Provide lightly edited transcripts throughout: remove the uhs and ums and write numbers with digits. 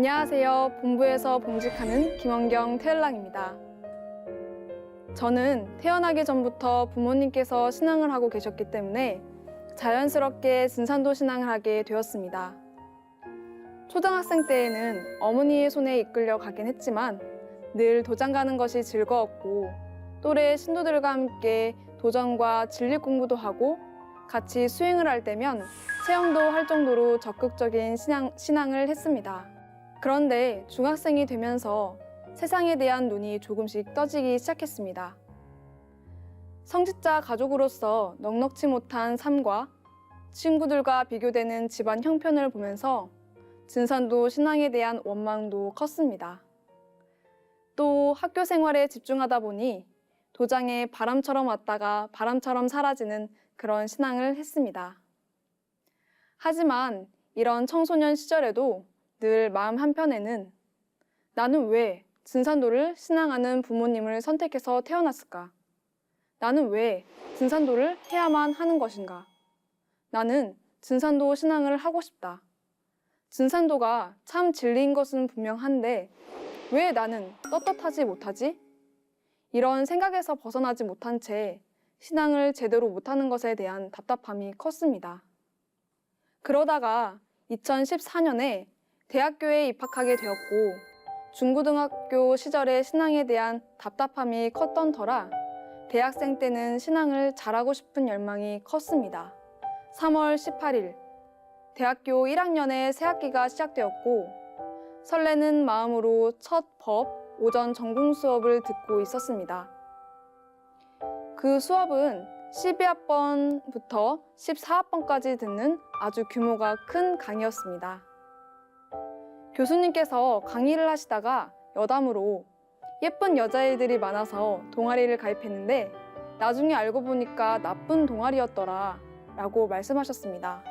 안녕하세요. 본부에서 봉직하는 김원경 태을랑입니다. 저는 태어나기 전부터 부모님께서 신앙을 하고 계셨기 때문에 자연스럽게 진산도 신앙을 하게 되었습니다. 초등학생 때에는 어머니의 손에 이끌려 가긴 했지만 늘 도장 가는 것이 즐거웠고 또래 신도들과 함께 도전과 진리 공부도 하고 같이 수행을 할 때면 체험도 할 정도로 적극적인 신앙을 했습니다. 그런데 중학생이 되면서 세상에 대한 눈이 조금씩 떠지기 시작했습니다. 성직자 가족으로서 넉넉지 못한 삶과 친구들과 비교되는 집안 형편을 보면서 진산도 신앙에 대한 원망도 컸습니다. 또 학교 생활에 집중하다 보니 도장에 바람처럼 왔다가 바람처럼 사라지는 그런 신앙을 했습니다. 하지만 이런 청소년 시절에도 늘 마음 한편에는 나는 왜 진산도를 신앙하는 부모님을 선택해서 태어났을까? 나는 왜 진산도를 해야만 하는 것인가? 나는 진산도 신앙을 하고 싶다. 진산도가 참 진리인 것은 분명한데 왜 나는 떳떳하지 못하지? 이런 생각에서 벗어나지 못한 채 신앙을 제대로 못하는 것에 대한 답답함이 컸습니다. 그러다가 2014년에 대학교에 입학하게 되었고 중고등학교 시절의 신앙에 대한 답답함이 컸던 터라 대학생 때는 신앙을 잘하고 싶은 열망이 컸습니다. 3월 18일 대학교 1학년의 새학기가 시작되었고 설레는 마음으로 첫 법 오전 전공 수업을 듣고 있었습니다. 그 수업은 12학번부터 14학번까지 듣는 아주 규모가 큰 강의였습니다. 교수님께서 강의를 하시다가 여담으로 예쁜 여자애들이 많아서 동아리를 가입했는데 나중에 알고 보니까 나쁜 동아리였더라 라고 말씀하셨습니다.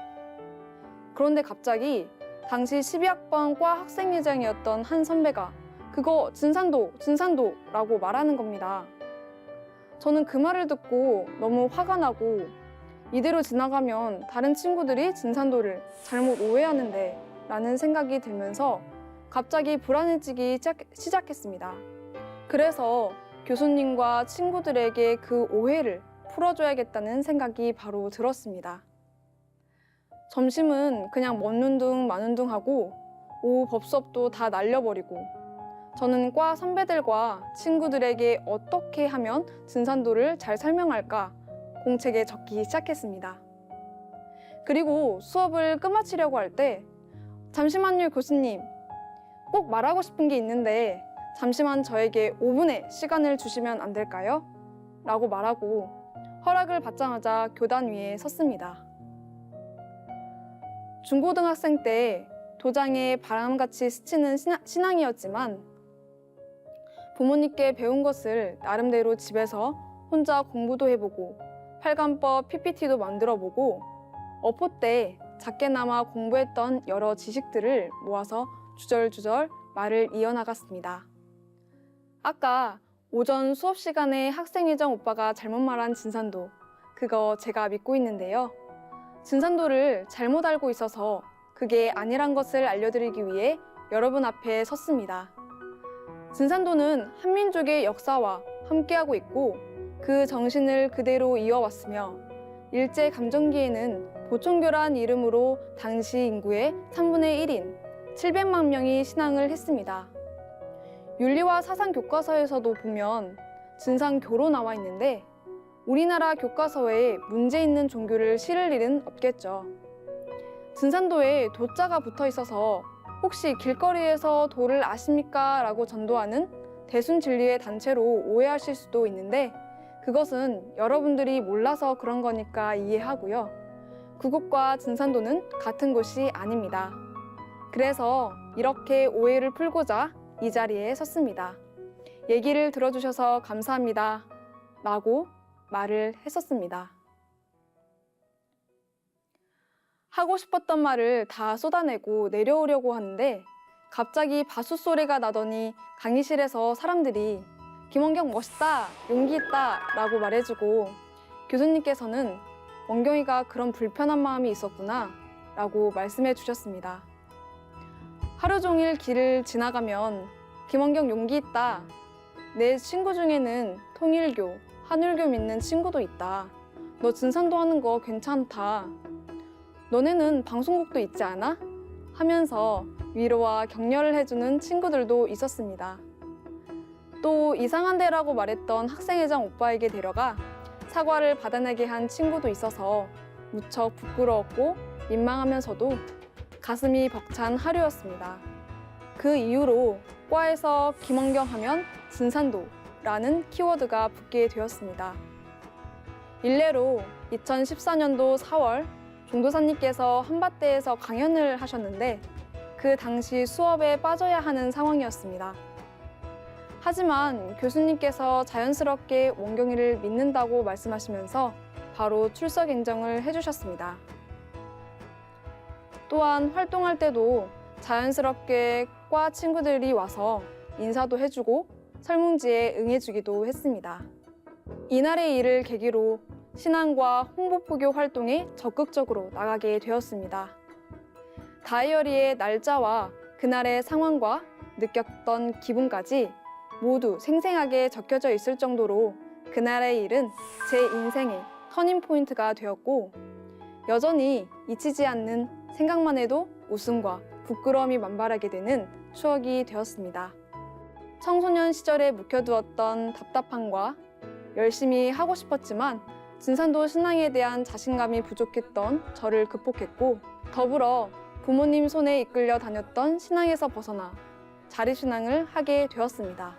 그런데 갑자기 당시 12학번 과 학생회장이었던 한 선배가 그거 진산도 라고 말하는 겁니다. 저는 그 말을 듣고 너무 화가 나고 이대로 지나가면 다른 친구들이 진산도를 잘못 오해하는데 라는 생각이 들면서 갑자기 불안해지기 시작했습니다. 그래서 교수님과 친구들에게 그 오해를 풀어줘야겠다는 생각이 바로 들었습니다. 점심은 그냥 먹는 둥 마는 둥 하고 오후 법수업도 다 날려버리고 저는 과 선배들과 친구들에게 어떻게 하면 진산도를 잘 설명할까 공책에 적기 시작했습니다. 그리고 수업을 끝마치려고 할 때 잠시만요 교수님, 꼭 말하고 싶은 게 있는데 잠시만 저에게 5분의 시간을 주시면 안 될까요? 라고 말하고 허락을 받자마자 교단 위에 섰습니다. 중고등학생 때 도장에 바람같이 스치는 신앙이었지만 부모님께 배운 것을 나름대로 집에서 혼자 공부도 해보고 팔관법 PPT도 만들어보고 어포 때 작게나마 공부했던 여러 지식들을 모아서 주절주절 말을 이어나갔습니다. 아까 오전 수업 시간에 학생회장 오빠가 잘못 말한 진산도, 그거 제가 믿고 있는데요. 진산도를 잘못 알고 있어서 그게 아니란 것을 알려드리기 위해 여러분 앞에 섰습니다. 진산도는 한민족의 역사와 함께하고 있고 그 정신을 그대로 이어왔으며 일제감정기에는 보총교란 이름으로 당시 인구의 3분의 1인 700만 명이 신앙을 했습니다. 윤리와 사상 교과서에서도 보면 진상교로 나와 있는데 우리나라 교과서에 문제 있는 종교를 실을 일은 없겠죠. 진산도에 도자가 붙어 있어서 혹시 길거리에서 도를 아십니까? 라고 전도하는 대순진리의 단체로 오해하실 수도 있는데 그것은 여러분들이 몰라서 그런 거니까 이해하고요. 그곳과 진산도는 같은 곳이 아닙니다. 그래서 이렇게 오해를 풀고자 이 자리에 섰습니다. 얘기를 들어주셔서 감사합니다. 라고 말을 했었습니다. 하고 싶었던 말을 다 쏟아내고 내려오려고 하는데 갑자기 바수 소리가 나더니 강의실에서 사람들이 김원경 멋있다, 용기 있다 라고 말해주고 교수님께서는 원경이가 그런 불편한 마음이 있었구나 라고 말씀해 주셨습니다. 하루 종일 길을 지나가면 김원경 용기 있다. 내 친구 중에는 통일교, 한울교 믿는 친구도 있다. 너 진산도 하는 거 괜찮다. 너네는 방송국도 있지 않아? 하면서 위로와 격려를 해주는 친구들도 있었습니다. 또 이상한 데라고 말했던 학생회장 오빠에게 데려가 사과를 받아내게 한 친구도 있어서 무척 부끄러웠고 민망하면서도 가슴이 벅찬 하루였습니다. 그 이후로 과에서 김원경 하면 진산도라는 키워드가 붙게 되었습니다. 일례로 2014년도 4월 종도사님께서 한밭대에서 강연을 하셨는데 그 당시 수업에 빠져야 하는 상황이었습니다. 하지만 교수님께서 자연스럽게 원경이를 믿는다고 말씀하시면서 바로 출석 인정을 해주셨습니다. 또한 활동할 때도 자연스럽게 과 친구들이 와서 인사도 해주고 설문지에 응해주기도 했습니다. 이날의 일을 계기로 신앙과 홍보포교 활동에 적극적으로 나가게 되었습니다. 다이어리의 날짜와 그날의 상황과 느꼈던 기분까지 모두 생생하게 적혀져 있을 정도로 그날의 일은 제 인생의 터닝포인트가 되었고 여전히 잊히지 않는 생각만 해도 웃음과 부끄러움이 만발하게 되는 추억이 되었습니다. 청소년 시절에 묵혀두었던 답답함과 열심히 하고 싶었지만 진산도 신앙에 대한 자신감이 부족했던 저를 극복했고 더불어 부모님 손에 이끌려 다녔던 신앙에서 벗어나 자립신앙을 하게 되었습니다.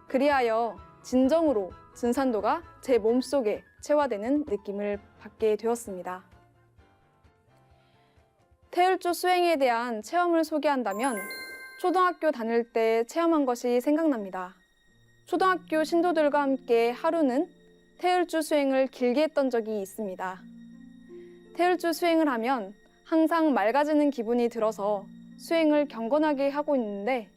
그리하여 진정으로 진산도가 제 몸속에 체화되는 느낌을 받게 되었습니다. 태율주 수행에 대한 체험을 소개한다면 초등학교 다닐 때 체험한 것이 생각납니다. 초등학교 신도들과 함께 하루는 태율주 수행을 길게 했던 적이 있습니다. 태율주 수행을 하면 항상 맑아지는 기분이 들어서 수행을 경건하게 하고 있는데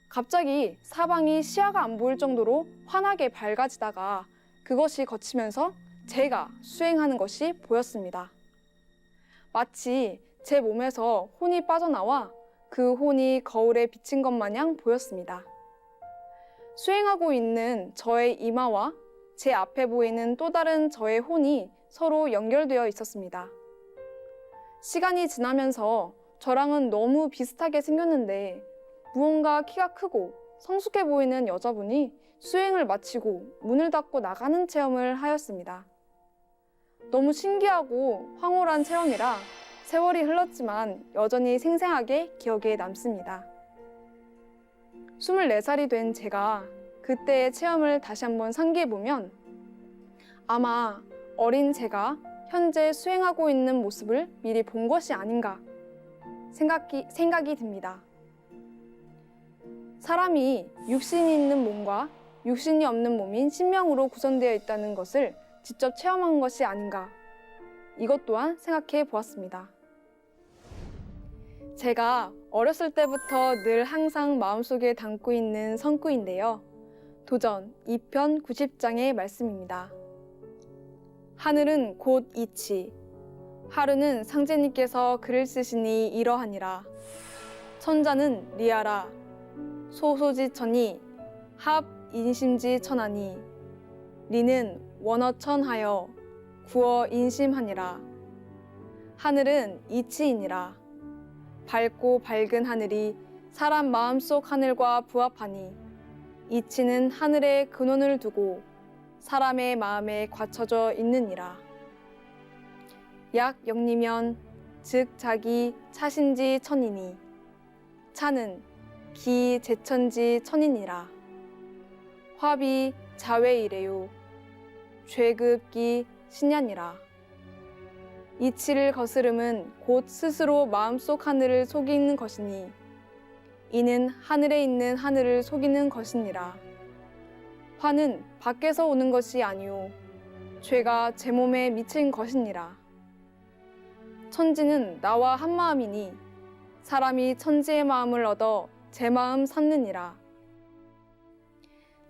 갑자기 사방이 시야가 안 보일 정도로 환하게 밝아지다가 그것이 거치면서 제가 수행하는 것이 보였습니다. 마치 제 몸에서 혼이 빠져나와 그 혼이 거울에 비친 것 마냥 보였습니다. 수행하고 있는 저의 이마와 제 앞에 보이는 또 다른 저의 혼이 서로 연결되어 있었습니다. 시간이 지나면서 저랑은 너무 비슷하게 생겼는데 무언가 키가 크고 성숙해 보이는 여자분이 수행을 마치고 문을 닫고 나가는 체험을 하였습니다. 너무 신기하고 황홀한 체험이라 세월이 흘렀지만 여전히 생생하게 기억에 남습니다. 24살이 된 제가 그때의 체험을 다시 한번 상기해보면 아마 어린 제가 현재 수행하고 있는 모습을 미리 본 것이 아닌가 생각이 듭니다. 사람이 육신이 있는 몸과 육신이 없는 몸인 신명으로 구성되어 있다는 것을 직접 체험한 것이 아닌가 이것 또한 생각해 보았습니다. 제가 어렸을 때부터 늘 항상 마음속에 담고 있는 성구인데요. 도전 2편 90장의 말씀입니다. 하늘은 곧 이치, 하루는 상제님께서 글을 쓰시니 이러하니라. 천자는 리아라, 소소지천이 합 인심지 천하니 리는 원어천하여 구어 인심하니라. 하늘은 이치이니라. 밝고 밝은 하늘이 사람 마음속 하늘과 부합하니 이치는 하늘에 근원을 두고 사람의 마음에 갖춰져 있느니라. 약 영리면 즉 자기 차신지 천이니 차는 기 제천지 천이니라. 화비 자외이래요. 죄급기 신년이라. 이치를 거스름은 곧 스스로 마음속 하늘을 속이는 것이니 이는 하늘에 있는 하늘을 속이는 것이니라. 화는 밖에서 오는 것이 아니오 죄가 제 몸에 미친 것이니라. 천지는 나와 한 마음이니 사람이 천지의 마음을 얻어 제 마음 삼느니라.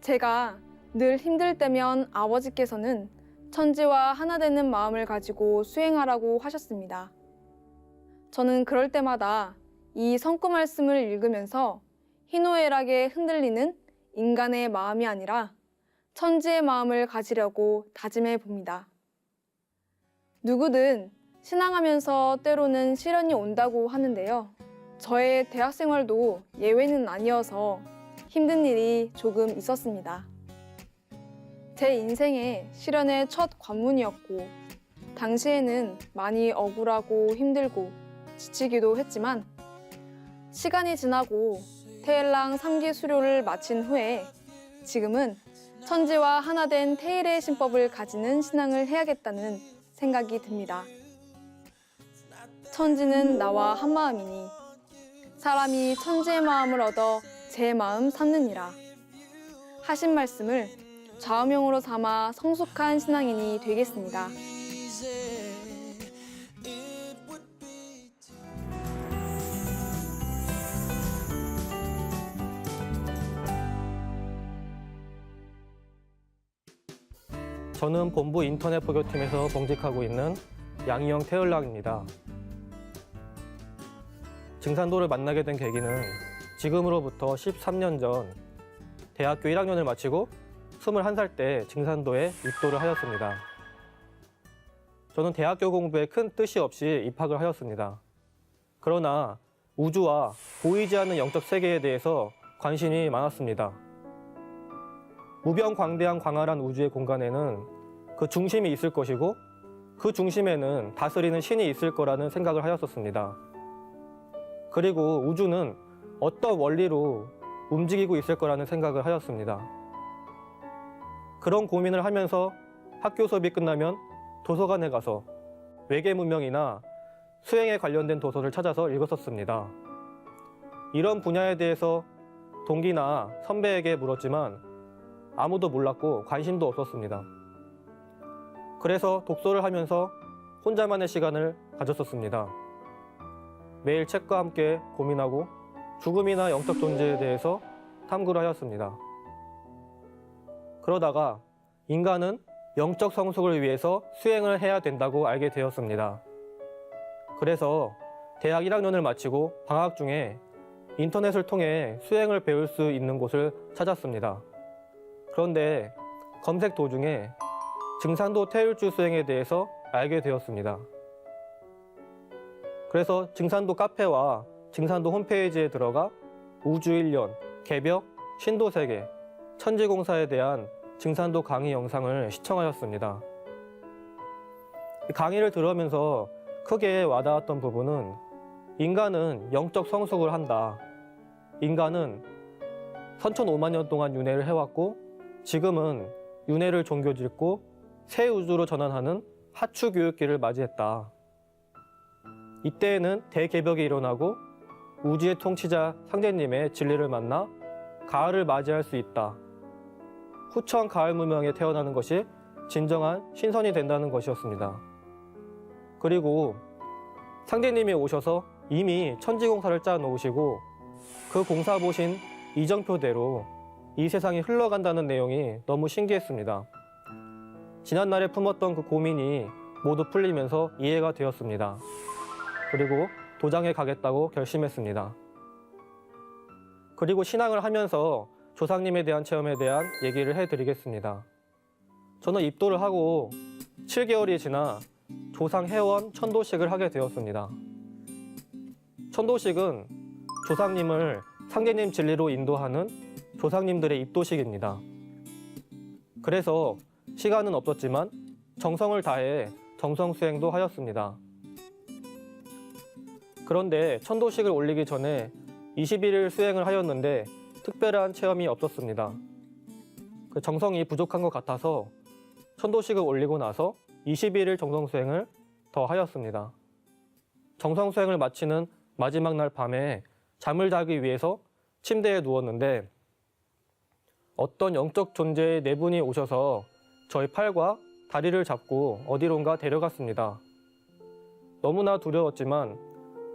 제가 늘 힘들 때면 아버지께서는 천지와 하나 되는 마음을 가지고 수행하라고 하셨습니다. 저는 그럴 때마다 이 성구 말씀을 읽으면서 희노애락에 흔들리는 인간의 마음이 아니라 천지의 마음을 가지려고 다짐해 봅니다. 누구든 신앙하면서 때로는 시련이 온다고 하는데요. 저의 대학 생활도 예외는 아니어서 힘든 일이 조금 있었습니다. 제 인생의 시련의 첫 관문이었고, 당시에는 많이 억울하고 힘들고 지치기도 했지만, 시간이 지나고 테일랑 3기 수료를 마친 후에 지금은 천지와 하나 된 테일의 신법을 가지는 신앙을 해야겠다는 생각이 듭니다. 천지는 나와 한 마음이니 사람이 천지의 마음을 얻어 제 마음 삼느니라 하신 말씀을 좌우명으로 삼아 성숙한 신앙인이 되겠습니다. 저는 본부 인터넷 포교팀에서 봉직하고 있는 양희영 테일랑입니다. 증산도를 만나게 된 계기는 지금으로부터 13년 전 대학교 1학년을 마치고 21살 때 증산도에 입도를 하였습니다. 저는 대학교 공부에 큰 뜻이 없이 입학을 하였습니다. 그러나 우주와 보이지 않는 영적 세계에 대해서 관심이 많았습니다. 무병광대한 광활한 우주의 공간에는 그 중심이 있을 것이고 그 중심에는 다스리는 신이 있을 거라는 생각을 하였었습니다. 그리고 우주는 어떤 원리로 움직이고 있을 거라는 생각을 하였습니다. 그런 고민을 하면서 학교 수업이 끝나면 도서관에 가서 외계 문명이나 수행에 관련된 도서를 찾아서 읽었었습니다. 이런 분야에 대해서 동기나 선배에게 물었지만 아무도 몰랐고 관심도 없었습니다. 그래서 독서를 하면서 혼자만의 시간을 가졌었습니다. 매일 책과 함께 고민하고 죽음이나 영적 존재에 대해서 탐구를 하였습니다. 그러다가 인간은 영적 성숙을 위해서 수행을 해야 된다고 알게 되었습니다. 그래서 대학 1학년을 마치고 방학 중에 인터넷을 통해 수행을 배울 수 있는 곳을 찾았습니다. 그런데 검색 도중에 증산도 테일주 수행에 대해서 알게 되었습니다. 그래서 증산도 카페와 증산도 홈페이지에 들어가 우주 1년, 개벽, 신도 세계, 천지공사에 대한 증산도 강의 영상을 시청하였습니다. 강의를 들으면서 크게 와닿았던 부분은 인간은 영적 성숙을 한다. 인간은 3,500만 년 동안 윤회를 해왔고 지금은 윤회를 종교 짓고 새 우주로 전환하는 하추 교육기를 맞이했다. 이때에는 대개벽이 일어나고 우주의 통치자 상제님의 진리를 만나 가을을 맞이할 수 있다. 후천 가을 문명에 태어나는 것이 진정한 신선이 된다는 것이었습니다. 그리고 상제님이 오셔서 이미 천지공사를 짜 놓으시고 그 공사 보신 이정표대로 이 세상이 흘러간다는 내용이 너무 신기했습니다. 지난날에 품었던 그 고민이 모두 풀리면서 이해가 되었습니다. 그리고 도장에 가겠다고 결심했습니다. 그리고 신앙을 하면서 조상님에 대한 체험에 대한 얘기를 해드리겠습니다. 저는 입도를 하고 7개월이 지나 조상 회원 천도식을 하게 되었습니다. 천도식은 조상님을 상제님 진리로 인도하는 조상님들의 입도식입니다. 그래서 시간은 없었지만 정성을 다해 정성 수행도 하였습니다. 그런데 천도식을 올리기 전에 21일 수행을 하였는데 특별한 체험이 없었습니다. 그 정성이 부족한 것 같아서 천도식을 올리고 나서 21일 정성 수행을 더 하였습니다. 정성 수행을 마치는 마지막 날 밤에 잠을 자기 위해서 침대에 누웠는데 어떤 영적 존재의 네 분이 오셔서 저희 팔과 다리를 잡고 어디론가 데려갔습니다. 너무나 두려웠지만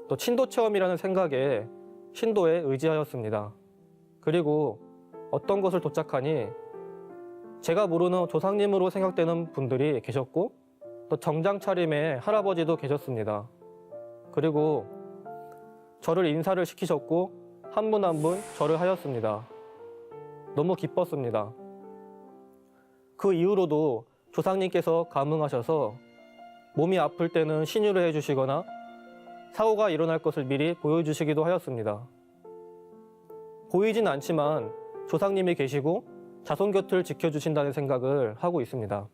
또 신도 체험이라는 생각에 신도에 의지하였습니다. 그리고 어떤 곳을 도착하니 제가 모르는 조상님으로 생각되는 분들이 계셨고 또 정장 차림의 할아버지도 계셨습니다. 그리고 저를 인사를 시키셨고 한 분 한 분 절을 하였습니다. 너무 기뻤습니다. 그 이후로도 조상님께서 감흥하셔서 몸이 아플 때는 신유를 해주시거나 사고가 일어날 것을 미리 보여주시기도 하였습니다. 보이진 않지만 조상님이 계시고 자손 곁을 지켜주신다는 생각을 하고 있습니다.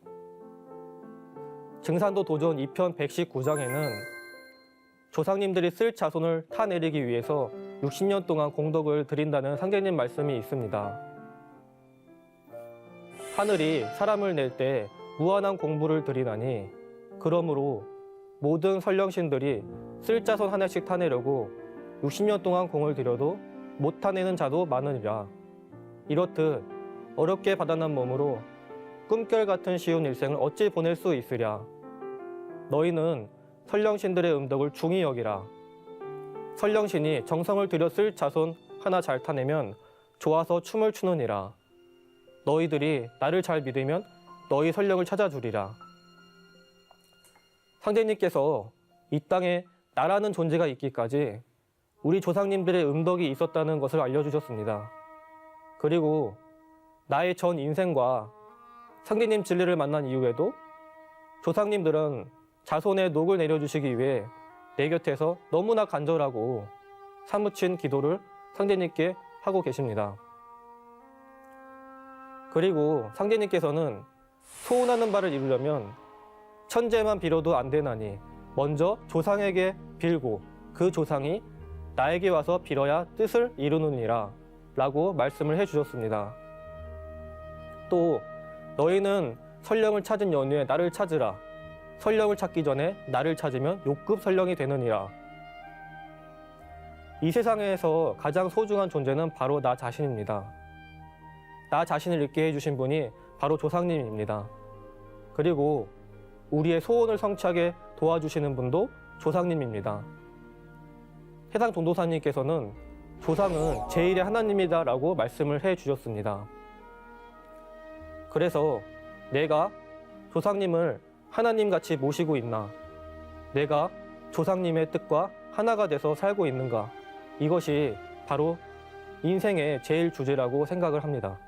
증산도 도전 2편 119장에는 조상님들이 쓸 자손을 타내리기 위해서 60년 동안 공덕을 드린다는 상제님 말씀이 있습니다. 하늘이 사람을 낼 때 무한한 공부를 드리나니 그러므로 모든 선령신들이 쓸 자손 하나씩 타내려고 60년 동안 공을 들여도 못 타내는 자도 많으리라. 이렇듯 어렵게 받아난 몸으로 꿈결 같은 쉬운 일생을 어찌 보낼 수 있으랴. 너희는 선령신들의 음덕을 중히 여기라. 선령신이 정성을 들여 쓸 자손 하나 잘 타내면 좋아서 춤을 추느니라. 너희들이 나를 잘 믿으면 너희 선령을 찾아주리라. 상제님께서 이 땅에 나라는 존재가 있기까지 우리 조상님들의 음덕이 있었다는 것을 알려주셨습니다. 그리고 나의 전 인생과 상제님 진리를 만난 이후에도 조상님들은 자손의 녹을 내려주시기 위해 내 곁에서 너무나 간절하고 사무친 기도를 상제님께 하고 계십니다. 그리고 상제님께서는 소원하는 바를 이루려면 천재만 빌어도 안 되나니 먼저 조상에게 빌고 그 조상이 나에게 와서 빌어야 뜻을 이루느니라 라고 말씀을 해주셨습니다. 또 너희는 선령을 찾은 연후에 나를 찾으라. 선령을 찾기 전에 나를 찾으면 욕급 선령이 되느니라. 이 세상에서 가장 소중한 존재는 바로 나 자신입니다. 나 자신을 있게 해주신 분이 바로 조상님입니다. 그리고 우리의 소원을 성취하게 도와주시는 분도 조상님입니다. 해상 전도사님께서는 조상은 제1의 하나님이다 라고 말씀을 해주셨습니다. 그래서 내가 조상님을 하나님같이 모시고 있나? 내가 조상님의 뜻과 하나가 돼서 살고 있는가? 이것이 바로 인생의 제일 주제라고 생각을 합니다.